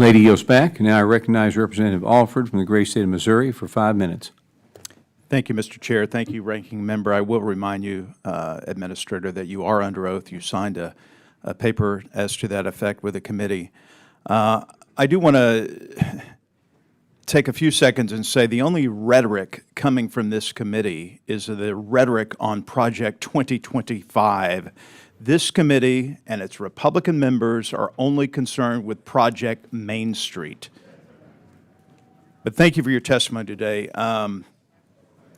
Lady yields back. Now I recognize Representative Alford from the great state of Missouri for 5 minutes. Thank you, Mr. Chair. Thank you, Ranking Member. I will remind you, Administrator, that you are under oath. You signed a paper as to that effect with the committee. I do want to take a few seconds and say the only rhetoric coming from this committee is the rhetoric on Project 2025. This committee and its Republican members are only concerned with Project Main Street. But thank you for your testimony today.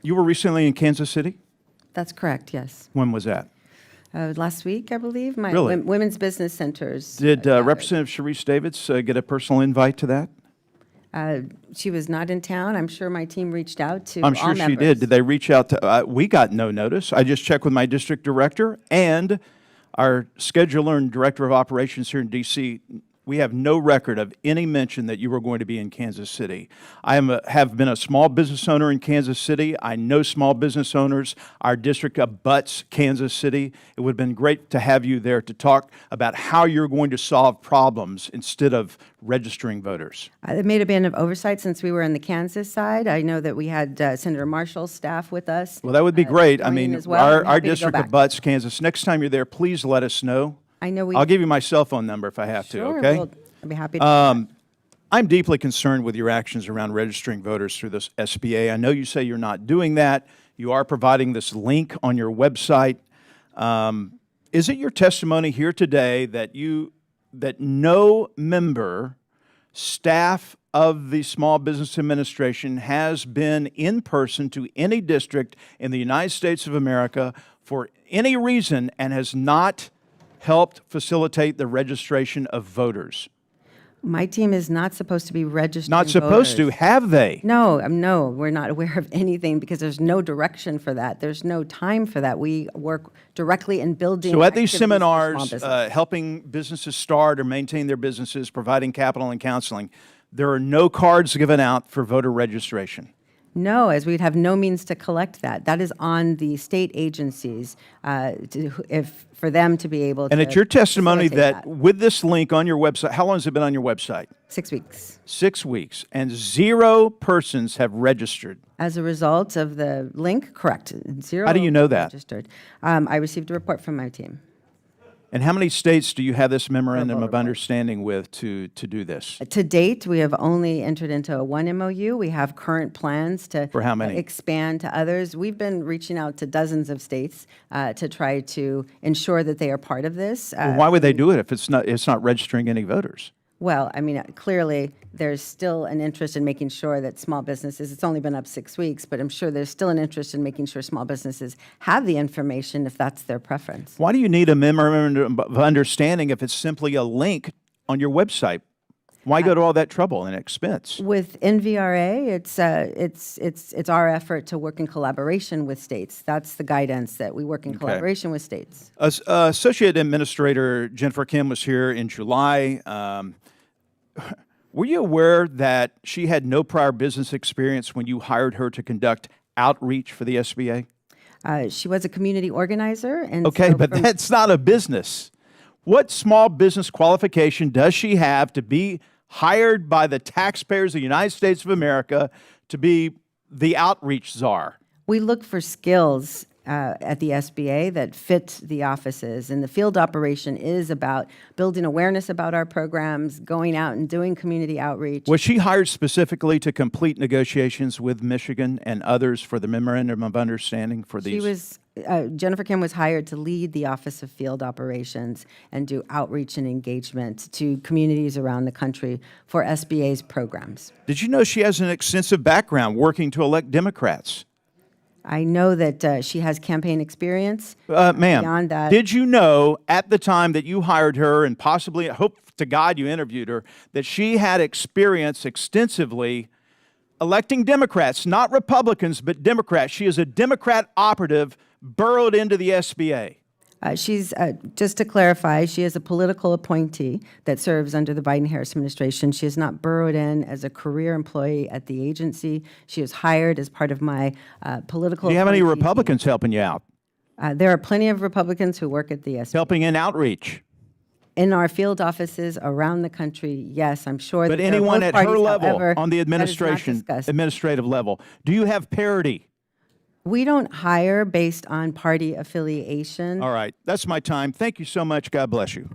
You were recently in Kansas City? That's correct, yes. When was that? Last week, I believe. My Really? Women's Business Centers. Did Representative Sharice Davids get a personal invite to that? She was not in town. I'm sure my team reached out to I'm sure all she members. did. Did they reach out to, we got no notice. I just checked with my district director and our scheduler and director of operations here in D.C. We have no record of any mention that you were going to be in Kansas City. I have been a small business owner in Kansas City. I know small business owners. Our district abuts Kansas City. It would have been great to have you there to talk about how you're going to solve problems instead of registering voters. It may have been of oversight since we were on the Kansas side. I know that we had Senator Marshall's staff with us. Well, that would be great. I mean, as well. I'm our happy to go district back. abuts Kansas. Next time you're there, please let us know. I know we. I'll give you my cell phone number if I have Sure, to, okay? well, I'd be happy to. do that. I'm deeply concerned with your actions around registering voters through this SBA. I know you say you're not doing that. You are providing this link on your website. Is it your testimony here today that no member, staff of the Small Business Administration has been in person to any district in the United States of America for any reason and has not helped facilitate the registration of voters? My team is not supposed to be registering Not supposed to, voters. have they? No, no, we're not aware of anything because there's no direction for that. There's no time for that. We work directly in building. So at these activities for small seminars, business. helping businesses start or maintain their businesses, providing capital and counseling, there are no cards given out for voter registration. No, as we'd have no means to collect that. That is on the state agencies for them to be able to. And it's your testimony facilitate that with this link on your website, how long has it been on your website? 6 weeks. 6 weeks, and 0 persons have registered. As a result of the link, correct. 0. How do you know that? Registered. I received a report from my team. And how many states do you have this memorandum Verbal of report. understanding with to do this? To date, we have only entered into one MOU. We have current plans to For how many? expand to others. We've been reaching out to dozens of states to try to ensure that they are part of this. Well, why would they do it if it's not registering any voters? Well, I mean, clearly, there's still an interest in making sure that small businesses, it's only been up 6 weeks, but I'm sure there's still an interest in making sure small businesses have the information if that's their preference. Why do you need a memorandum of understanding if it's simply a link on your website? Why go to all that trouble and expense? With NVRA, it's our effort to work in collaboration with states. That's the guidance, that we work in collaboration with states. Associate Administrator Jennifer Kim was here in July. Were you aware that she had no prior business experience when you hired her to conduct outreach for the SBA? She was a community organizer. And Okay, so but from- that's not a business. What small business qualification does she have to be hired by the taxpayers of the United States of America to be the outreach czar? We look for skills at the SBA that fit the offices, and the field operation is about building awareness about our programs, going out and doing community outreach. Was she hired specifically to complete negotiations with Michigan and others for the memorandum of understanding for these? Jennifer Kim was hired to lead the Office of Field Operations and do outreach and engagement to communities around the country for SBA's programs. Did you know she has an extensive background working to elect Democrats? I know that she has campaign experience. Ma'am, Beyond that, did you know at the time that you hired her, and possibly, I hope to God you interviewed her, that she had experience extensively electing Democrats, not Republicans, but Democrats? She is a Democrat operative burrowed into the SBA. she's, just to clarify, she is a political appointee that serves under the Biden-Harris administration. She is not burrowed in as a career employee at the agency. She is hired as part of my political Do you have any appointee team. Republicans helping you out, There are plenty of Republicans who work at the SBA. helping in outreach? In our field offices around the country, yes, I'm sure that But there are anyone both at her parties, level, however, on the that is not administration, discussed. administrative level, do you have parity? We don't hire based on party affiliation. All right, that's my time. Thank you so much. God bless you.